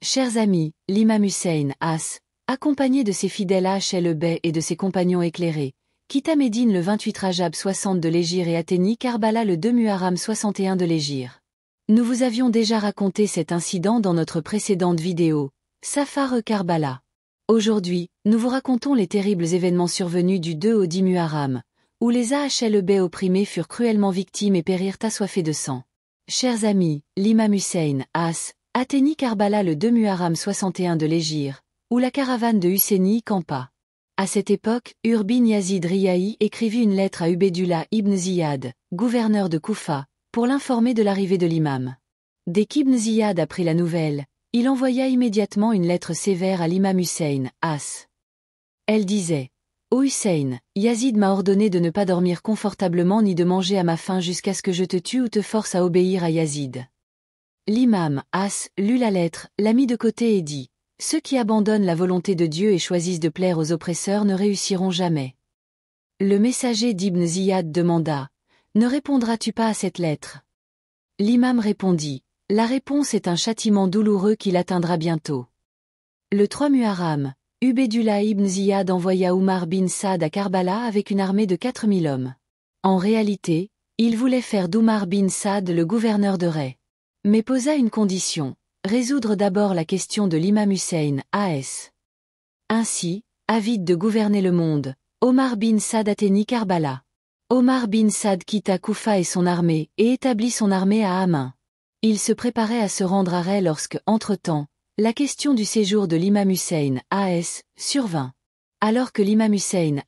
Chers amis, l'imam Hussein, accompagné de ses fidèles Ahl-Bey et de ses compagnons éclairés, quitta Médine le 28 Rajab 60 de l'Hégire et atteignit Karbala le 2 Muharram 61 de l'Hégire. Nous vous avions déjà raconté cet incident dans notre précédente vidéo, Safar Karbala. Aujourd'hui, nous vous racontons les terribles événements survenus du 2 au 10 Muharram, où les Ahl-Bey opprimés furent cruellement victimes et périrent assoiffés de sang. Chers amis, l'imam Hussein, atteignit Karbala le 2 Muharram 61 de l'Hégire, où la caravane de Husseini campa. À cette époque, bin Yazid Riyahi écrivit une lettre à Ubaydullah ibn Ziyad, gouverneur de Koufa, pour l'informer de l'arrivée de l'imam. Dès qu'Ibn Ziyad apprit la nouvelle, il envoya immédiatement une lettre sévère à l'imam Hussein, Elle disait: Ô Hussein, Yazid m'a ordonné de ne pas dormir confortablement ni de manger à ma faim jusqu'à ce que je te tue ou te force à obéir à Yazid. L'imam, lut la lettre, la mit de côté et dit: Ceux qui abandonnent la volonté de Dieu et choisissent de plaire aux oppresseurs ne réussiront jamais. Le messager d'Ibn Ziyad demanda: Ne répondras-tu pas à cette lettre? L'imam répondit: La réponse est un châtiment douloureux qui l'atteindra bientôt. Le 3 Muharram, Ubaydullah ibn Ziyad envoya Omar bin Saad à Karbala avec une armée de 4000 hommes. En réalité, il voulait faire d'Omar bin Saad le gouverneur de Ray. Mais posa une condition: résoudre d'abord la question de l'imam Hussein, Ainsi, avide de gouverner le monde, Omar bin Saad atteignit Karbala. Omar bin Saad quitta Koufa et son armée, et établit son armée à Amin. Il se préparait à se rendre à Ray lorsque, entre-temps, la question du séjour de l'imam Hussein, survint. Alors que l'imam Hussein,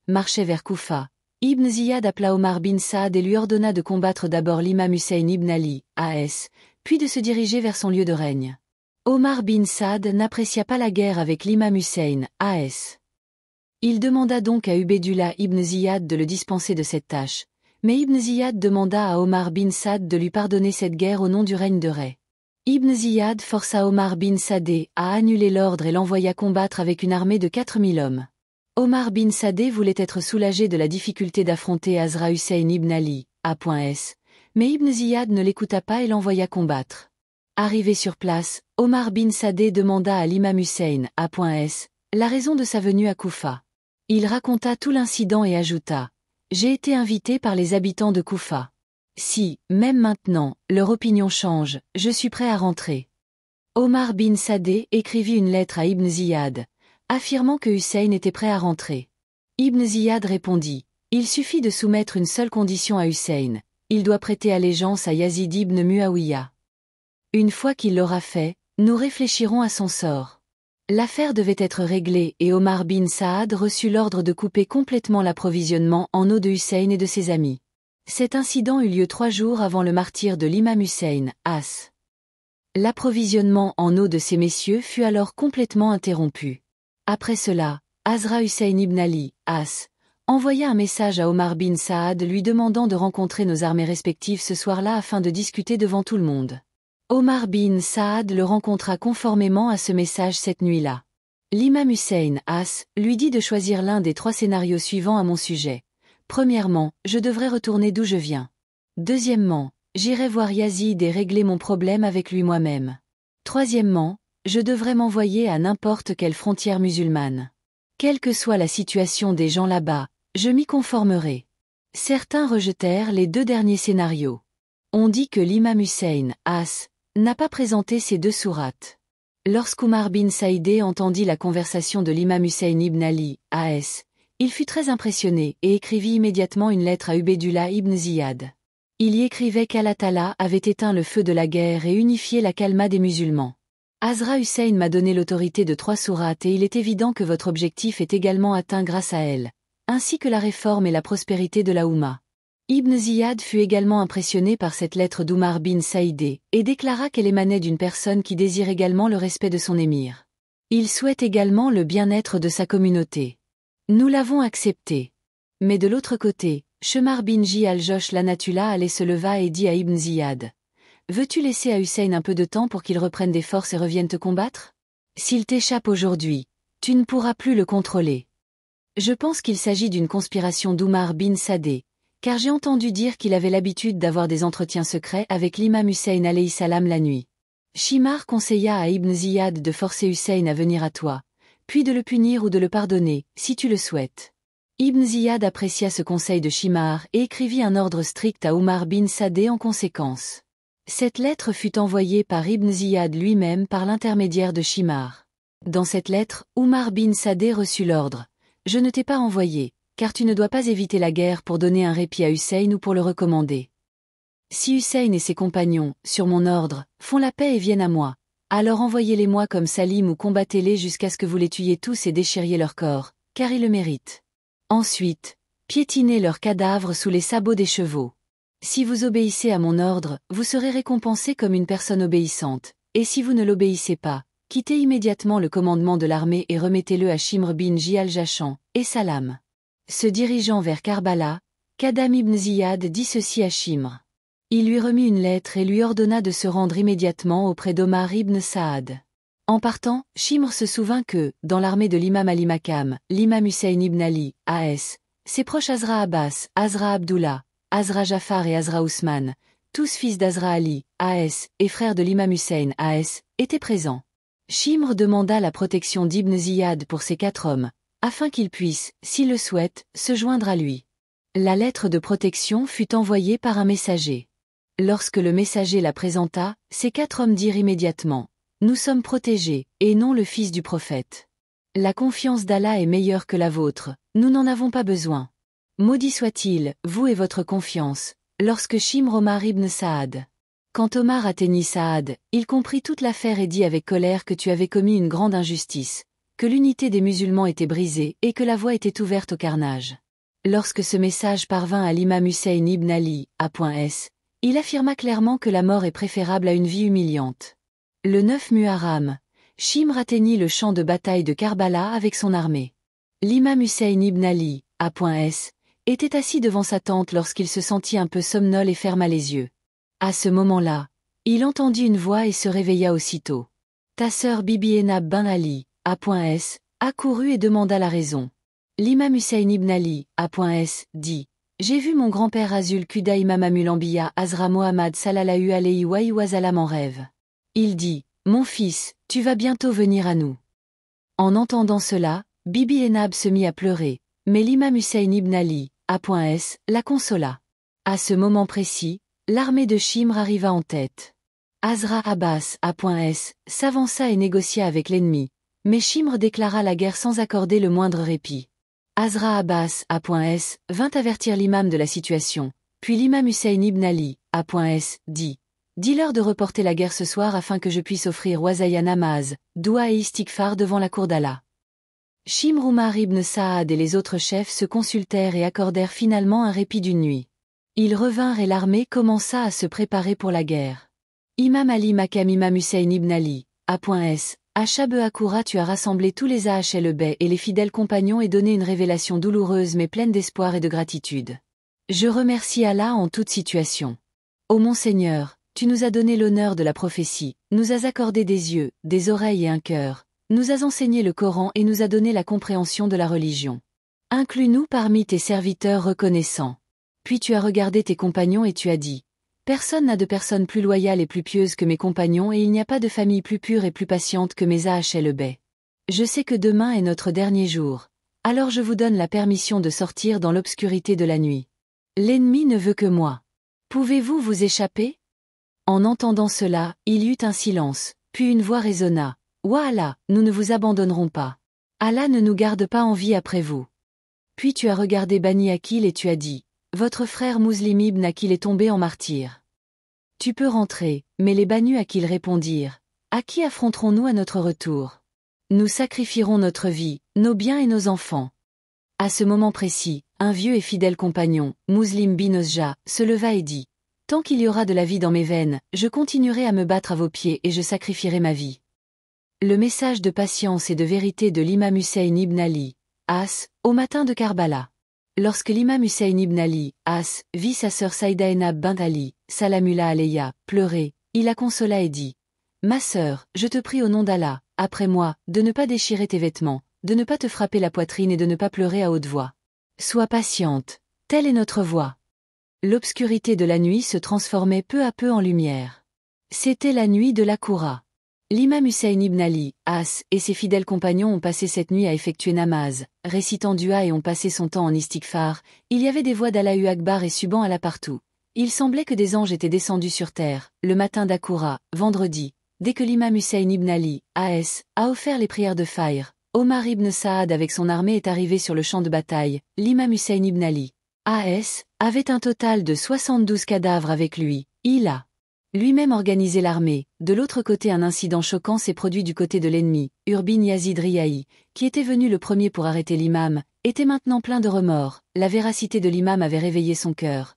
marchait vers Koufa, Ibn Ziyad appela Omar bin Saad et lui ordonna de combattre d'abord l'imam Hussein ibn Ali, puis de se diriger vers son lieu de règne. Omar bin Saad n'apprécia pas la guerre avec l'imam Hussein, Il demanda donc à Ubaydullah ibn Ziyad de le dispenser de cette tâche, mais Ibn Ziyad demanda à Omar bin Saad de lui pardonner cette guerre au nom du règne de Ray. Ibn Ziyad força Omar bin Sadeh à annuler l'ordre et l'envoya combattre avec une armée de 4000 hommes. Omar bin Sadeh voulait être soulagé de la difficulté d'affronter Azra Hussein ibn Ali, mais Ibn Ziyad ne l'écouta pas et l'envoya combattre. Arrivé sur place, Omar bin Sadeh demanda à l'imam Hussein, la raison de sa venue à Koufa. Il raconta tout l'incident et ajouta: J'ai été invité par les habitants de Koufa. Si, même maintenant, leur opinion change, je suis prêt à rentrer. Omar bin Sadeh écrivit une lettre à Ibn Ziyad, affirmant que Hussein était prêt à rentrer. Ibn Ziyad répondit: Il suffit de soumettre une seule condition à Hussein, il doit prêter allégeance à Yazid ibn Muawiyah. Une fois qu'il l'aura fait, nous réfléchirons à son sort. L'affaire devait être réglée et Omar bin Saad reçut l'ordre de couper complètement l'approvisionnement en eau de Hussein et de ses amis. Cet incident eut lieu 3 jours avant le martyre de l'imam Hussein, L'approvisionnement en eau de ces messieurs fut alors complètement interrompu. Après cela, Azra Hussein ibn Ali, envoya un message à Omar bin Saad lui demandant de rencontrer nos armées respectives ce soir-là afin de discuter devant tout le monde. Omar bin Saad le rencontra conformément à ce message cette nuit-là. L'imam Hussein, lui dit de choisir l'un des 3 scénarios suivants à mon sujet. Premièrement, je devrais retourner d'où je viens. Deuxièmement, j'irai voir Yazid et régler mon problème avec lui moi-même. Troisièmement, je devrais m'envoyer à n'importe quelle frontière musulmane. Quelle que soit la situation des gens là-bas, je m'y conformerai. Certains rejetèrent les 2 derniers scénarios. On dit que l'imam Hussein, n'a pas présenté ces 2 sourates. Lorsqu'Omar bin Saïdé entendit la conversation de l'imam Hussein ibn Ali, il fut très impressionné et écrivit immédiatement une lettre à Ubaydullah ibn Ziyad. Il y écrivait qu'Allah Ta'ala avait éteint le feu de la guerre et unifié la calma des musulmans. Azra Hussein m'a donné l'autorité de 3 sourates et il est évident que votre objectif est également atteint grâce à elle, ainsi que la réforme et la prospérité de la Oumma. Ibn Ziyad fut également impressionné par cette lettre d'Omar bin Saïdé et déclara qu'elle émanait d'une personne qui désire également le respect de son émir. Il souhaite également le bien-être de sa communauté. Nous l'avons accepté. Mais de l'autre côté, Shemar bin al-Josh l'Anatullah allait se leva et dit à Ibn Ziyad: Veux-tu laisser à Hussein un peu de temps pour qu'il reprenne des forces et revienne te combattre? S'il t'échappe aujourd'hui, tu ne pourras plus le contrôler. Je pense qu'il s'agit d'une conspiration d'Omar bin Sadeh, car j'ai entendu dire qu'il avait l'habitude d'avoir des entretiens secrets avec l'imam Hussein alayhi salam la nuit. Shimar conseilla à Ibn Ziyad de forcer Hussein à venir à toi, puis de le punir ou de le pardonner, si tu le souhaites. Ibn Ziyad apprécia ce conseil de Shimar et écrivit un ordre strict à Omar bin Sadeh en conséquence. Cette lettre fut envoyée par Ibn Ziyad lui-même par l'intermédiaire de Shimar. Dans cette lettre, Omar bin Sadeh reçut l'ordre « Je ne t'ai pas envoyé, car tu ne dois pas éviter la guerre pour donner un répit à Hussein ou pour le recommander. Si Hussein et ses compagnons, sur mon ordre, font la paix et viennent à moi, alors envoyez-les-moi comme Salim ou combattez-les jusqu'à ce que vous les tuiez tous et déchiriez leur corps, car ils le méritent. Ensuite, piétinez leurs cadavres sous les sabots des chevaux. Si vous obéissez à mon ordre, vous serez récompensé comme une personne obéissante, et si vous ne l'obéissez pas, quittez immédiatement le commandement de l'armée et remettez-le à Shimr bin Ji-al-Jashan, et Salam. » Se dirigeant vers Karbala, Qadam ibn Ziyad dit ceci à Shimr. Il lui remit une lettre et lui ordonna de se rendre immédiatement auprès d'Omar ibn Saad. En partant, Shimr se souvint que, dans l'armée de l'imam Ali Makam, l'imam Hussein ibn Ali, A.S., ses proches Azra Abbas, Azra Abdullah, Azra Jafar et Azra Ousmane, tous fils d'Azra Ali, A.S., et frères de l'imam Hussein, A.S., étaient présents. Shimr demanda la protection d'Ibn Ziyad pour ces 4 hommes, afin qu'ils puissent, s'ils le souhaitent, se joindre à lui. La lettre de protection fut envoyée par un messager. Lorsque le messager la présenta, ces 4 hommes dirent immédiatement « Nous sommes protégés, et non le fils du prophète. La confiance d'Allah est meilleure que la vôtre, nous n'en avons pas besoin. Maudit soit-il, vous et votre confiance, lorsque Shimr Omar ibn Saad. » Quand Omar atteignit Saad, il comprit toute l'affaire et dit avec colère que tu avais commis une grande injustice, que l'unité des musulmans était brisée et que la voie était ouverte au carnage. Lorsque ce message parvint à l'imam Hussein ibn Ali, A.S., il affirma clairement que la mort est préférable à une vie humiliante. Le 9 Muharram, Shimr atteignit le champ de bataille de Karbala avec son armée. L'imam Hussein ibn Ali, A.S., était assis devant sa tente lorsqu'il se sentit un peu somnolé et ferma les yeux. À ce moment-là, il entendit une voix et se réveilla aussitôt. Ta sœur Bibi Enab bin Ali, A.S., accourut et demanda la raison. L'imam Hussein ibn Ali, A.S., dit « J'ai vu mon grand-père Azul Kuda Imam Amul Anbiya Azra Mohammad sallallahu alayhi wa sallam en rêve. Il dit « Mon fils, tu vas bientôt venir à nous. » En entendant cela, Bibi Enab se mit à pleurer, mais l'imam Hussein ibn Ali, A.S., la consola. À ce moment précis, l'armée de Shimr arriva en tête. Azra Abbas, A.S., s'avança et négocia avec l'ennemi, mais Shimr déclara la guerre sans accorder le moindre répit. Azra Abbas, A.S., vint avertir l'imam de la situation, puis l'imam Hussein ibn Ali, A.S., dit « Dis-leur de reporter la guerre ce soir afin que je puisse offrir Wazaya Namaz, Doua et Istighfar devant la cour d'Allah. » Shimr Omar ibn Saad et les autres chefs se consultèrent et accordèrent finalement un répit d'une nuit. Ils revinrent et l'armée commença à se préparer pour la guerre. Imam Ali Makam Imam Hussein ibn Ali, A.S., à Shab Akura tu as rassemblé tous les Ahl-Bey et les fidèles compagnons et donné une révélation douloureuse mais pleine d'espoir et de gratitude. Je remercie Allah en toute situation. Ô mon Seigneur, tu nous as donné l'honneur de la prophétie, nous as accordé des yeux, des oreilles et un cœur, nous as enseigné le Coran et nous as donné la compréhension de la religion. Inclus-nous parmi tes serviteurs reconnaissants. Puis tu as regardé tes compagnons et tu as dit, personne n'a de personne plus loyale et plus pieuse que mes compagnons et il n'y a pas de famille plus pure et plus patiente que mes Ahl-Bey. Je sais que demain est notre dernier jour, alors je vous donne la permission de sortir dans l'obscurité de la nuit. L'ennemi ne veut que moi. Pouvez-vous vous échapper? En entendant cela, il y eut un silence, puis une voix résonna. Ouah Allah, nous ne vous abandonnerons pas. Allah ne nous garde pas en vie après vous. Puis tu as regardé Bani Akil et tu as dit, votre frère Muslim ibn Akil est tombé en martyr. Tu peux rentrer, mais les Banu Akil répondirent, à qui affronterons-nous à notre retour? Nous sacrifierons notre vie, nos biens et nos enfants. À ce moment précis, un vieux et fidèle compagnon, Muslim bin Osja, se leva et dit, tant qu'il y aura de la vie dans mes veines, je continuerai à me battre à vos pieds et je sacrifierai ma vie. Le message de patience et de vérité de l'imam Hussein ibn Ali, As, au matin de Karbala. Lorsque l'imam Hussein ibn Ali, As, vit sa sœur Saïda Enab bint Ali, Salamullah alayha, pleurer, il la consola et dit « Ma sœur, je te prie au nom d'Allah, après moi, de ne pas déchirer tes vêtements, de ne pas te frapper la poitrine et de ne pas pleurer à haute voix. Sois patiente, telle est notre voie. » L'obscurité de la nuit se transformait peu à peu en lumière. C'était la nuit de l'Akoura. L'imam Hussein ibn Ali, As, et ses fidèles compagnons ont passé cette nuit à effectuer namaz, récitant dua et ont passé son temps en istighfar. Il y avait des voix d'Allahu Akbar et subhan Allah partout. Il semblait que des anges étaient descendus sur terre, le matin d'Akoura, vendredi, dès que l'imam Hussein ibn Ali, As, a offert les prières de Fajr. Omar ibn Saad avec son armée est arrivé sur le champ de bataille. L'imam Hussein ibn Ali, As, avait un total de 72 cadavres avec lui. Il a lui-même organisé l'armée. De l'autre côté, un incident choquant s'est produit du côté de l'ennemi. Urbin Yazid Riahi, qui était venu le premier pour arrêter l'imam, était maintenant plein de remords. La véracité de l'imam avait réveillé son cœur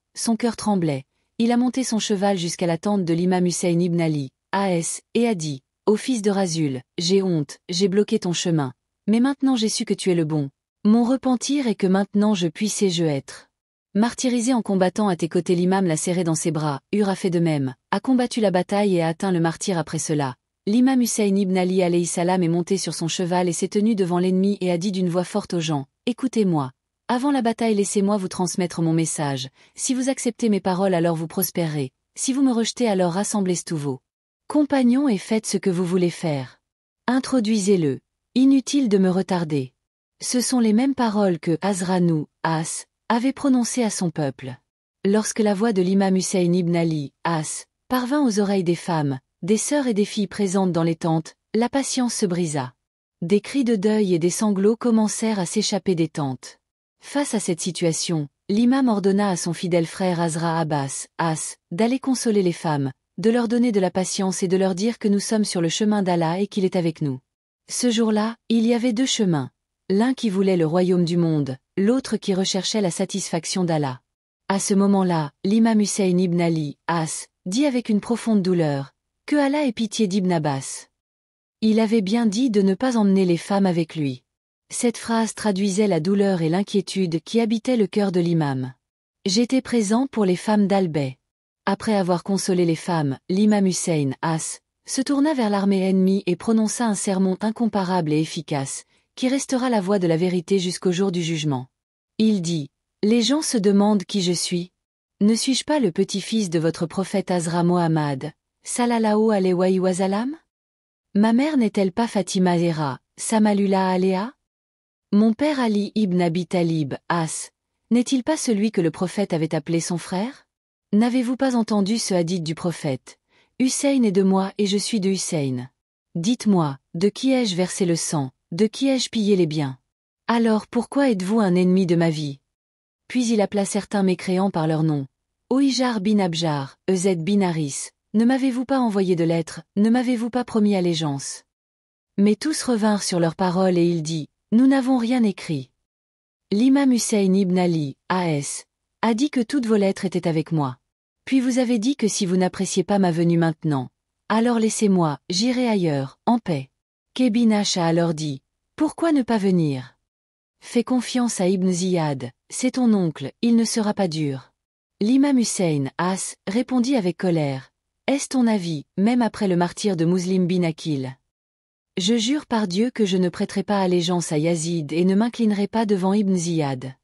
tremblait. Il a monté son cheval jusqu'à la tente de l'imam Hussein ibn Ali, As, et a dit, « Ô fils de Razul, j'ai honte, j'ai bloqué ton chemin. Mais maintenant j'ai su que tu es le bon. Mon repentir est que maintenant je puisse et je être martyrisé en combattant à tes côtés. » L'imam l'a serré dans ses bras. Hur a fait de même, a combattu la bataille et a atteint le martyre après cela. L'imam Hussein ibn Ali alayhi salam est monté sur son cheval et s'est tenu devant l'ennemi et a dit d'une voix forte aux gens, « Écoutez-moi. Avant la bataille, laissez-moi vous transmettre mon message. Si vous acceptez mes paroles, alors vous prospérerez. Si vous me rejetez, alors rassemblez tous vos compagnons et faites ce que vous voulez faire. Introduisez-le. Inutile de me retarder. » Ce sont les mêmes paroles que Azranou, As, avait prononcées à son peuple. Lorsque la voix de l'imam Hussein ibn Ali, As, parvint aux oreilles des femmes, des sœurs et des filles présentes dans les tentes, la patience se brisa. Des cris de deuil et des sanglots commencèrent à s'échapper des tentes. Face à cette situation, l'imam ordonna à son fidèle frère Azra Abbas, As, d'aller consoler les femmes, de leur donner de la patience et de leur dire que nous sommes sur le chemin d'Allah et qu'il est avec nous. Ce jour-là, il y avait deux chemins. L'un qui voulait le royaume du monde, l'autre qui recherchait la satisfaction d'Allah. À ce moment-là, l'imam Hussein ibn Ali, As, dit avec une profonde douleur, « Que Allah ait pitié d'Ibn Abbas. » Il avait bien dit de ne pas emmener les femmes avec lui. Cette phrase traduisait la douleur et l'inquiétude qui habitaient le cœur de l'imam. J'étais présent pour les femmes d'Albay. Après avoir consolé les femmes, l'imam Hussein, As, se tourna vers l'armée ennemie et prononça un sermon incomparable et efficace, qui restera la voix de la vérité jusqu'au jour du jugement. Il dit, « Les gens se demandent qui je suis. Ne suis-je pas le petit-fils de votre prophète Azra Mohammad, sallallahu alayhi wa sallam? Ma mère n'est-elle pas Fatima Hera, Samalula Aléa? Mon père Ali ibn Abi Talib, As, n'est-il pas celui que le prophète avait appelé son frère? N'avez-vous pas entendu ce hadith du prophète? Hussein est de moi et je suis de Hussein. Dites-moi, de qui ai-je versé le sang, de qui ai-je pillé les biens? Alors pourquoi êtes-vous un ennemi de ma vie? » Puis il appela certains mécréants par leur nom. « Oijar bin Abjar, Ezed bin Haris, ne m'avez-vous pas envoyé de lettres, ne m'avez-vous pas promis allégeance? » Mais tous revinrent sur leurs paroles et il dit, « Nous n'avons rien écrit. » L'imam Hussein ibn Ali, As, a dit que toutes vos lettres étaient avec moi. Puis vous avez dit que si vous n'appréciez pas ma venue maintenant, alors laissez-moi, j'irai ailleurs, en paix. Kebinash a alors dit, « Pourquoi ne pas venir? Fais confiance à Ibn Ziyad, c'est ton oncle, il ne sera pas dur. » L'imam Hussein, As, répondit avec colère, « Est-ce ton avis, même après le martyre de Muslim bin Aqil? Je jure par Dieu que je ne prêterai pas allégeance à Yazid et ne m'inclinerai pas devant Ibn Ziyad. »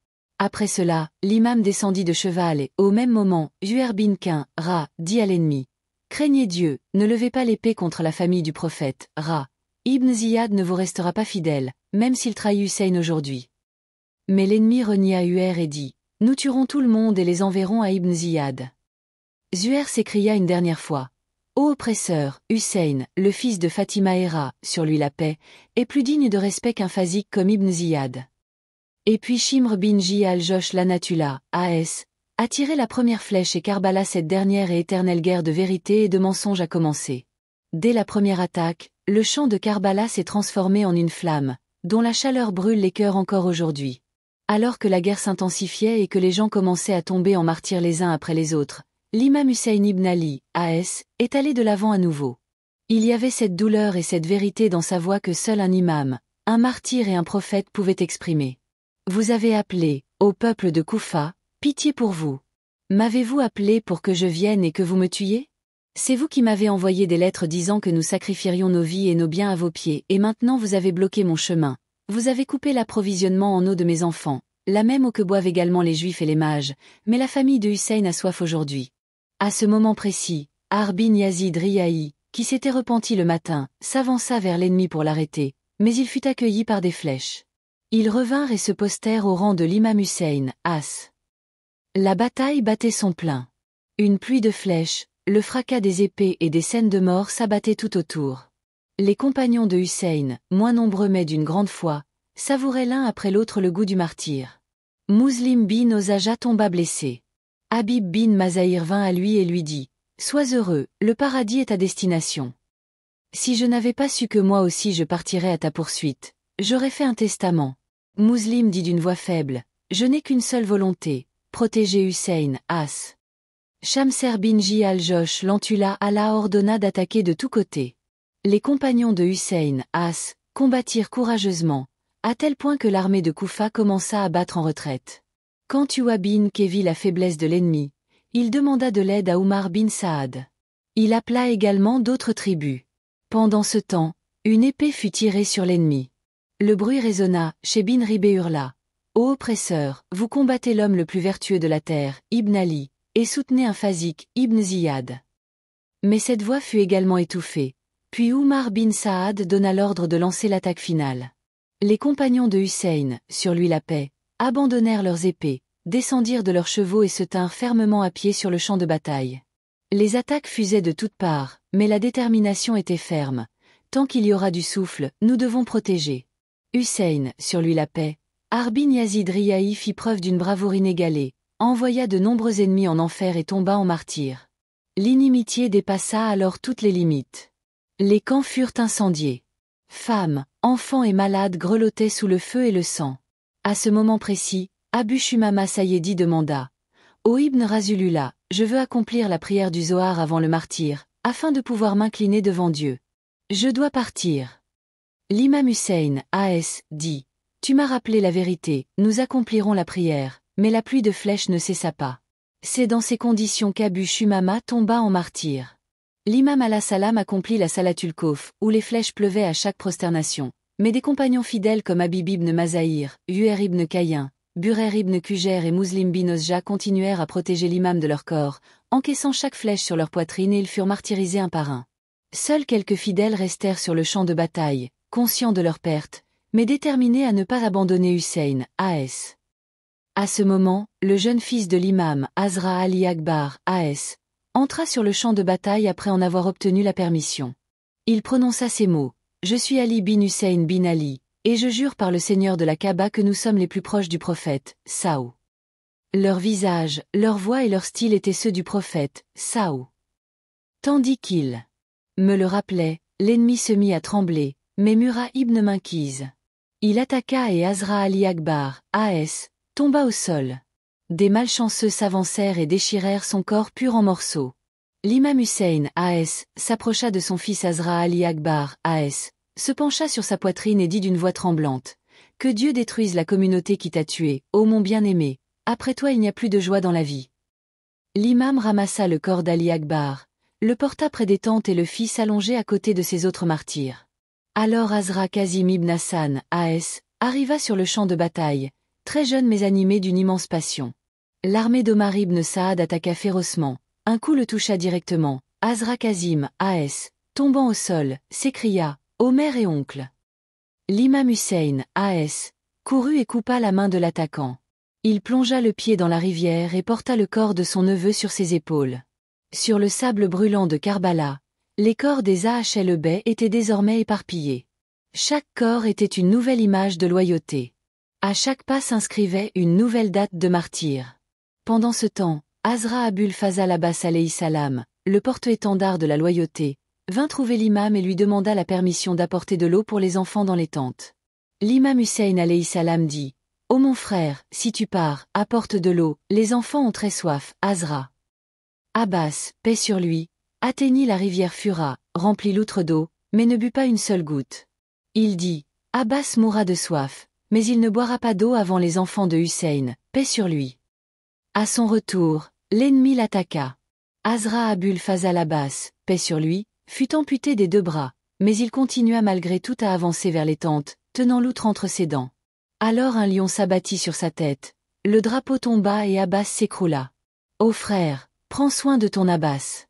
Après cela, l'imam descendit de cheval et, au même moment, Zuhair bin Qin, Ra, dit à l'ennemi, « Craignez Dieu, ne levez pas l'épée contre la famille du prophète, Ra. Ibn Ziyad ne vous restera pas fidèle, même s'il trahit Hussein aujourd'hui. » Mais l'ennemi renia Zuhair et dit, « Nous tuerons tout le monde et les enverrons à Ibn Ziyad. » Zuhair s'écria une dernière fois, « Ô oppresseur, Hussein, le fils de Fatima Hera, sur lui la paix, est plus digne de respect qu'un phasique comme Ibn Ziyad. » Et puis Shimr bin Ji al-Josh l'Anatula, As, a tiré la première flèche et Karbala, cette dernière et éternelle guerre de vérité et de mensonge a commencé. Dès la première attaque, le champ de Karbala s'est transformé en une flamme, dont la chaleur brûle les cœurs encore aujourd'hui. Alors que la guerre s'intensifiait et que les gens commençaient à tomber en martyrs les uns après les autres, l'imam Hussein ibn Ali, As, est allé de l'avant à nouveau. Il y avait cette douleur et cette vérité dans sa voix que seul un imam, un martyr et un prophète pouvaient exprimer. « Vous avez appelé, ô peuple de Koufa, pitié pour vous. M'avez-vous appelé pour que je vienne et que vous me tuiez? C'est vous qui m'avez envoyé des lettres disant que nous sacrifierions nos vies et nos biens à vos pieds et maintenant vous avez bloqué mon chemin. Vous avez coupé l'approvisionnement en eau de mes enfants, la même eau que boivent également les Juifs et les mages, mais la famille de Hussein a soif aujourd'hui. » À ce moment précis, Harbin Yazid Riahi, qui s'était repenti le matin, s'avança vers l'ennemi pour l'arrêter, mais il fut accueilli par des flèches. Ils revinrent et se postèrent au rang de l'imam Hussein, As. La bataille battait son plein. Une pluie de flèches, le fracas des épées et des scènes de mort s'abattaient tout autour. Les compagnons de Hussein, moins nombreux mais d'une grande foi, savouraient l'un après l'autre le goût du martyre. Muslim bin Ozaja tomba blessé. Habib bin Mazahir vint à lui et lui dit « Sois heureux, le paradis est ta destination. Si je n'avais pas su que moi aussi je partirais à ta poursuite, j'aurais fait un testament. » Muslim dit d'une voix faible « Je n'ai qu'une seule volonté, protéger Hussein, As. » Shamser bin Ji al-Josh l'entula, Allah ordonna d'attaquer de tous côtés. Les compagnons de Hussein, As, combattirent courageusement, à tel point que l'armée de Koufa commença à battre en retraite. Quand Uwa bin Ke vit la faiblesse de l'ennemi, il demanda de l'aide à Umar bin Saad. Il appela également d'autres tribus. Pendant ce temps, une épée fut tirée sur l'ennemi. Le bruit résonna, chez Bin Ribé hurla. Ô oppresseurs, vous combattez l'homme le plus vertueux de la terre, Ibn Ali, et soutenez un Fazik, Ibn Ziyad. Mais cette voix fut également étouffée. Puis Umar bin Saad donna l'ordre de lancer l'attaque finale. Les compagnons de Hussein, sur lui la paix, abandonnèrent leurs épées, descendirent de leurs chevaux et se tinrent fermement à pied sur le champ de bataille. Les attaques fusaient de toutes parts, mais la détermination était ferme. Tant qu'il y aura du souffle, nous devons protéger. Hussein, sur lui la paix, Harbin Yazid Riahi fit preuve d'une bravoure inégalée, envoya de nombreux ennemis en enfer et tomba en martyr. L'inimitié dépassa alors toutes les limites. Les camps furent incendiés. Femmes, enfants et malades grelottaient sous le feu et le sang. À ce moment précis, Abu Shumama Sayyedi demanda « Ô Ibn Razulullah, je veux accomplir la prière du Zohar avant le martyr, afin de pouvoir m'incliner devant Dieu. Je dois partir. » L'imam Hussein, A.S., dit « Tu m'as rappelé la vérité, nous accomplirons la prière, mais la pluie de flèches ne cessa pas. » C'est dans ces conditions qu'Abu Shumama tomba en martyr. L'imam al-Salam accomplit la Salatul Khauf, où les flèches pleuvaient à chaque prosternation, mais des compagnons fidèles comme Habib ibn Mazahir, Uer ibn Kayyin, Burer ibn Kujer et Muslim bin Ozja continuèrent à protéger l'imam de leur corps, encaissant chaque flèche sur leur poitrine et ils furent martyrisés un par un. Seuls quelques fidèles restèrent sur le champ de bataille, conscients de leur perte, mais déterminés à ne pas abandonner Hussein, A.S. À ce moment, le jeune fils de l'imam, Azra Ali Akbar, A.S., entra sur le champ de bataille après en avoir obtenu la permission. Il prononça ces mots « Je suis Ali bin Hussein bin Ali, et je jure par le Seigneur de la Kaaba que nous sommes les plus proches du prophète, Saou. » Leur visage, leur voix et leur style étaient ceux du prophète, Saou. Tandis qu'il me le rappelait, l'ennemi se mit à trembler, mais Mura ibn Minkiz. Il attaqua et Azra Ali Akbar, A.S., tomba au sol. Des malchanceux s'avancèrent et déchirèrent son corps pur en morceaux. L'imam Hussein, A.S., s'approcha de son fils Azra Ali Akbar, A.S., se pencha sur sa poitrine et dit d'une voix tremblante « Que Dieu détruise la communauté qui t'a tué, ô mon bien-aimé, après toi il n'y a plus de joie dans la vie. » L'imam ramassa le corps d'Ali Akbar, le porta près des tentes et le fit s'allonger à côté de ses autres martyrs. Alors Azra Kazim ibn Hassan, A.S., arriva sur le champ de bataille, très jeune mais animé d'une immense passion. L'armée d'Omar ibn Saad attaqua férocement, un coup le toucha directement, Azra Kazim, A.S., tombant au sol, s'écria « Ô mère et oncle !» L'imam Hussein, A.S., courut et coupa la main de l'attaquant. Il plongea le pied dans la rivière et porta le corps de son neveu sur ses épaules. Sur le sable brûlant de Karbala, les corps des Ahlebey étaient désormais éparpillés. Chaque corps était une nouvelle image de loyauté. À chaque pas s'inscrivait une nouvelle date de martyr. Pendant ce temps, Azra Abul Fazal Abbas alayhi salam, le porte-étendard de la loyauté, vint trouver l'imam et lui demanda la permission d'apporter de l'eau pour les enfants dans les tentes. L'imam Hussein alayhi salam dit « Ô mon frère, si tu pars, apporte de l'eau, les enfants ont très soif, Azra. » Abbas, paix sur lui, atteignit la rivière Fura, remplit l'outre d'eau, mais ne but pas une seule goutte. Il dit « Abbas mourra de soif, mais il ne boira pas d'eau avant les enfants de Hussein, paix sur lui. » À son retour, l'ennemi l'attaqua. Azra Abul Fazal Abbas, paix sur lui, fut amputé des deux bras, mais il continua malgré tout à avancer vers les tentes, tenant l'outre entre ses dents. Alors un lion s'abattit sur sa tête, le drapeau tomba et Abbas s'écroula. « Ô frère, prends soin de ton Abbas. »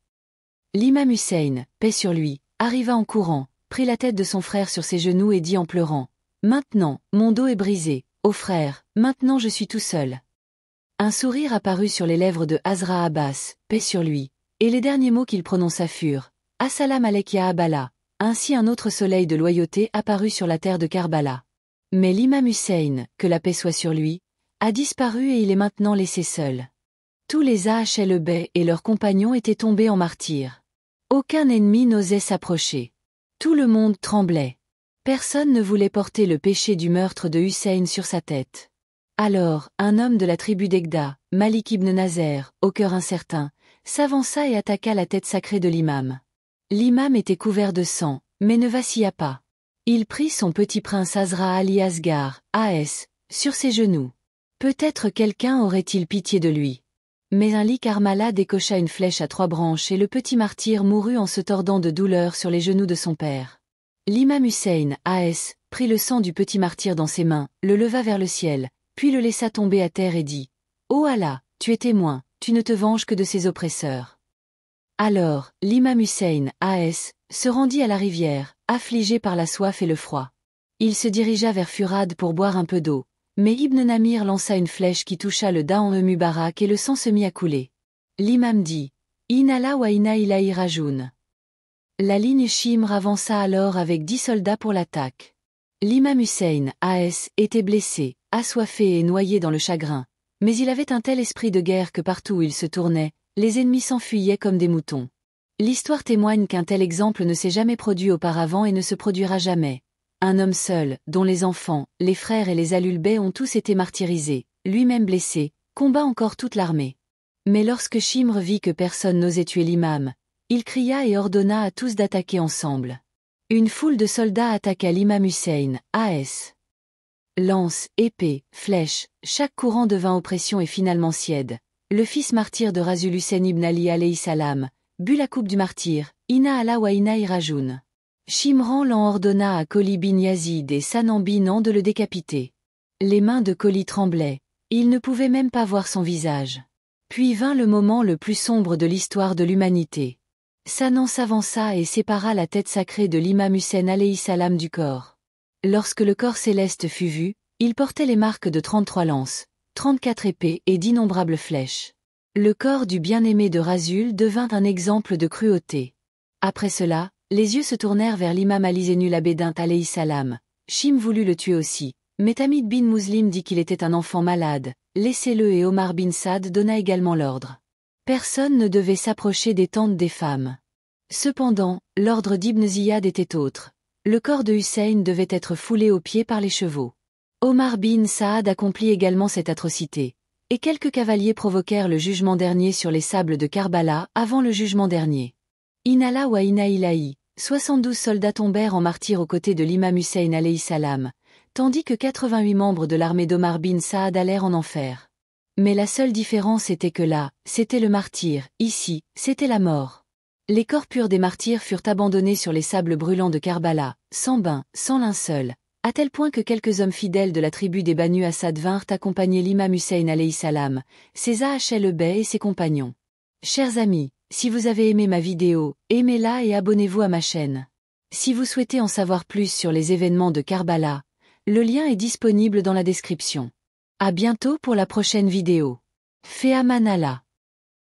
L'imam Hussein, paix sur lui, arriva en courant, prit la tête de son frère sur ses genoux et dit en pleurant, « Maintenant, mon dos est brisé, ô frère, maintenant je suis tout seul. » Un sourire apparut sur les lèvres de Azra Abbas, paix sur lui, et les derniers mots qu'il prononça furent « Assalam alek ya Abala ». Ainsi un autre soleil de loyauté apparut sur la terre de Karbala. Mais l'imam Hussein, que la paix soit sur lui, a disparu et il est maintenant laissé seul. Tous les Ahlul-Bayt et leurs compagnons étaient tombés en martyrs. Aucun ennemi n'osait s'approcher. Tout le monde tremblait. Personne ne voulait porter le péché du meurtre de Hussein sur sa tête. Alors, un homme de la tribu d'Egda, Malik ibn Nazer, au cœur incertain, s'avança et attaqua la tête sacrée de l'imam. L'imam était couvert de sang, mais ne vacilla pas. Il prit son petit prince Azra Ali Asghar, AS, sur ses genoux. Peut-être quelqu'un aurait-il pitié de lui. Mais un lit Karmala décocha une flèche à 3 branches et le petit martyr mourut en se tordant de douleur sur les genoux de son père. L'imam Hussein, AS, prit le sang du petit martyr dans ses mains, le leva vers le ciel, puis le laissa tomber à terre et dit « Ô Allah, tu es témoin, tu ne te venges que de ses oppresseurs. » Alors, l'imam Hussein, AS, se rendit à la rivière, affligé par la soif et le froid. Il se dirigea vers Furad pour boire un peu d'eau, mais Ibn Namir lança une flèche qui toucha le Da'an Mubarak et le sang se mit à couler. L'imam dit « Inna wa inna ilayhi rajoun ». La ligne Shimr avança alors avec 10 soldats pour l'attaque. L'imam Hussein, AS, était blessé, assoiffé et noyé dans le chagrin, mais il avait un tel esprit de guerre que partout où il se tournait, les ennemis s'enfuyaient comme des moutons. L'histoire témoigne qu'un tel exemple ne s'est jamais produit auparavant et ne se produira jamais. Un homme seul, dont les enfants, les frères et les Ahlul-Bayt ont tous été martyrisés, lui-même blessé, combat encore toute l'armée. Mais lorsque Shimr vit que personne n'osait tuer l'imam, il cria et ordonna à tous d'attaquer ensemble. Une foule de soldats attaqua l'imam Hussein, AS. Lance, épée, flèche, chaque courant devint oppression et finalement Sied, le fils martyr de Rasul Hussein ibn Ali alayhi salam, but la coupe du martyr, Inna Allah wa inna irajoun. Shimran l'en ordonna à Koli bin Yazid et Sanan bin An de le décapiter. Les mains de Koli tremblaient, il ne pouvait même pas voir son visage. Puis vint le moment le plus sombre de l'histoire de l'humanité. Sanan s'avança et sépara la tête sacrée de l'imam Hussein alayhi salam du corps. Lorsque le corps céleste fut vu, il portait les marques de 33 lances, 34 épées et d'innombrables flèches. Le corps du bien-aimé de Rasul devint un exemple de cruauté. Après cela, les yeux se tournèrent vers l'imam Ali Zainul Abedin alayhi salam. Shim voulut le tuer aussi, mais Tamid bin Muslim dit qu'il était un enfant malade, laissez-le et Omar bin Saad donna également l'ordre. Personne ne devait s'approcher des tentes des femmes. Cependant, l'ordre d'Ibn Ziyad était autre. Le corps de Hussein devait être foulé aux pieds par les chevaux. Omar bin Saad accomplit également cette atrocité, et quelques cavaliers provoquèrent le jugement dernier sur les sables de Karbala avant le jugement dernier. Inna Allah wa inna ilayhi, 72 soldats tombèrent en martyrs aux côtés de l'imam Hussein alayhi salam, tandis que 88 membres de l'armée d'Omar bin Saad allèrent en enfer. Mais la seule différence était que là, c'était le martyr, ici, c'était la mort. Les corps purs des martyrs furent abandonnés sur les sables brûlants de Karbala, sans bain, sans linceul, à tel point que quelques hommes fidèles de la tribu des Banu Assad vinrent accompagner l'imam Hussein alayhi salam, ses Ahlul-Bayt et ses compagnons. Chers amis, si vous avez aimé ma vidéo, aimez-la et abonnez-vous à ma chaîne. Si vous souhaitez en savoir plus sur les événements de Karbala, le lien est disponible dans la description. À bientôt pour la prochaine vidéo. Fi aman Allah.